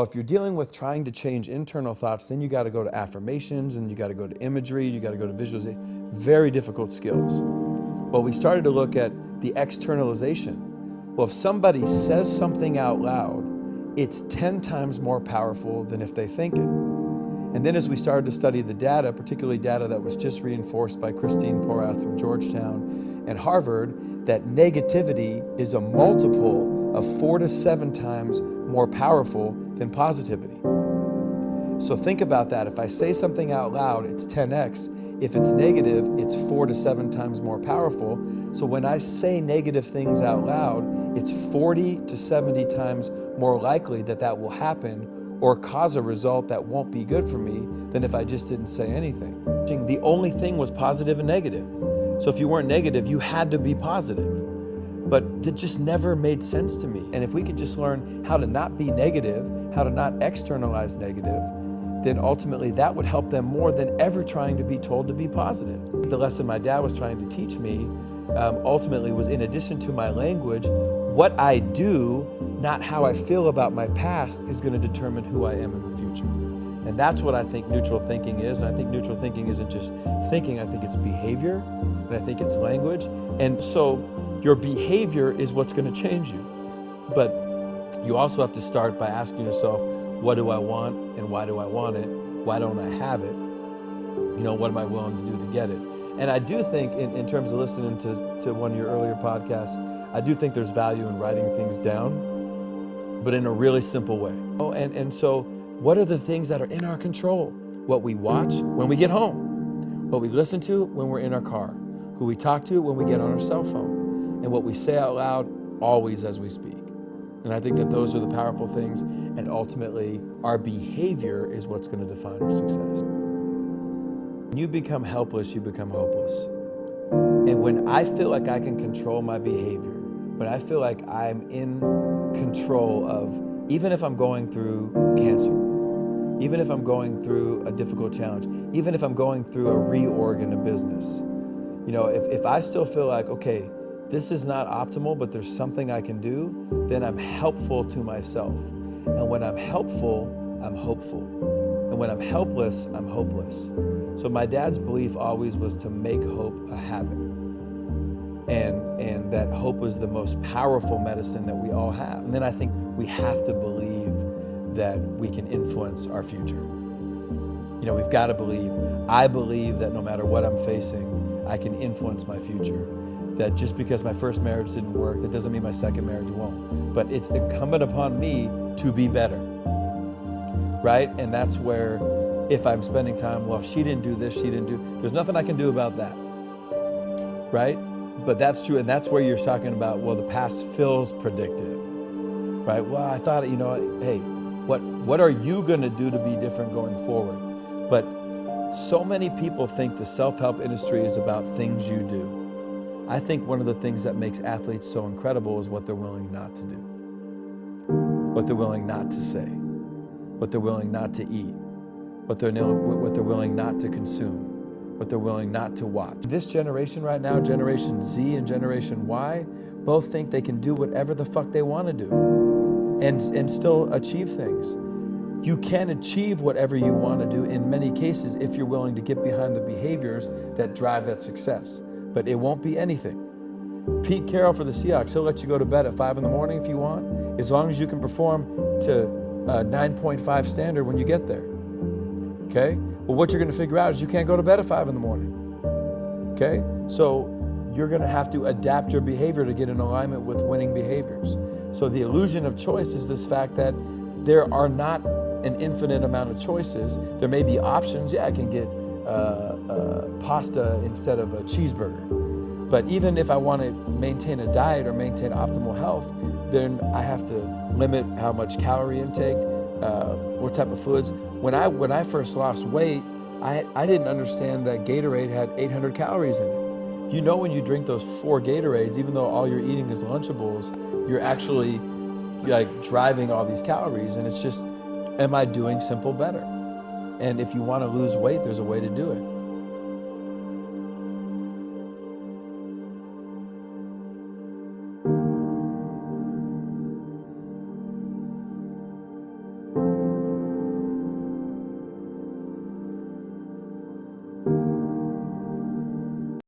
If you're dealing with trying to change internal thoughts, then you got to go to affirmations and you got to go to imagery, you got to go to visualization. Very difficult skills. Well, we started to look at the externalization. Well, if somebody says something out loud, it's 10 times more powerful than if they think it. And then as we started to study the data, particularly data that was just reinforced by Christine Porath from Georgetown and Harvard, that negativity is a multiple of 4 to 7 times more powerful than positivity. So think about that. If I say something out loud, it's 10x. If it's negative, it's 4 to 7 times more powerful. So when I say negative things out loud, it's 40 to 70 times more likely that that will happen or cause a result that won't be good for me than if I just didn't say anything. The only thing was positive and negative. So if you weren't negative, you had to be positive. But that just never made sense to me. And if we could just learn how to not be negative, how to not externalize negative, then ultimately that would help them more than ever trying to be told to be positive. The lesson my dad was trying to teach me ultimately was, in addition to my language, what I do, not how I feel about my past, is going to determine who I am in the future. And that's what I think neutral thinking is. And I think neutral thinking isn't just thinking, I think it's behavior, and I think it's language. And so your behavior is what's going to change you. But you also have to start by asking yourself, what do I want and why do I want it? Why don't I have it? You know, what am I willing to do to get it? And I do think in terms of listening to one of your earlier podcasts, I do think there's value in writing things down, but in a really simple way. And so what are the things that are in our control? What we watch when we get home, what we listen to when we're in our car, who we talk to when we get on our cell phone, and what we say out loud always as we speak. And I think that those are the powerful things, and ultimately our behavior is what's going to define our success. When you become helpless, you become hopeless. And when I feel like I can control my behavior, when I feel like I'm in control of, even if I'm going through cancer, even if I'm going through a difficult challenge, even if I'm going through a reorg in a business, you know, if I still feel like, okay, this is not optimal, but there's something I can do, then I'm helpful to myself. And when I'm helpful, I'm hopeful. And when I'm helpless, I'm hopeless. So my dad's belief always was to make hope a habit. And that hope was the most powerful medicine that we all have. And then I think we have to believe that we can influence our future. You know, we've got to believe. I believe that no matter what I'm facing, I can influence my future. That just because my first marriage didn't work, that doesn't mean my second marriage won't. But it's incumbent upon me to be better, right? And that's where, if I'm spending time, well, she didn't do this, she didn't do, there's nothing I can do about that, right? But that's true, and that's where you're talking about, well, the past feels predictive, right? Well, I thought, you know, hey, what are you gonna do to be different going forward? But so many people think the self-help industry is about things you do. I think one of the things that makes athletes so incredible is what they're willing not to do, what they're willing not to say, what they're willing not to eat, what they're willing not to consume, what they're willing not to watch. This generation right now, Generation Z and Generation Y, both think they can do whatever the fuck they want to do and still achieve things. You can achieve whatever you want to do in many cases if you're willing to get behind the behaviors that drive that success. But it won't be anything. Pete Carroll for the Seahawks, he'll let you go to bed at 5 in the morning if you want, as long as you can perform to a 9.5 standard when you get there. Okay? Well, what you're going to figure out is you can't go to bed at 5 in the morning. Okay? So you're going to have to adapt your behavior to get in alignment with winning behaviors. So the illusion of choice is this fact that there are not an infinite amount of choices. There may be options. Yeah, I can get pasta instead of a cheeseburger. But even if I want to maintain a diet or maintain optimal health, then I have to limit how much calorie intake, what type of foods. When I first lost weight, I didn't understand that Gatorade had 800 calories in it. You know, when you drink those 4 Gatorades, even though all you're eating is Lunchables, you're actually like driving all these calories, and it's just, am I doing simple better? And if you want to lose weight, there's a way to do it.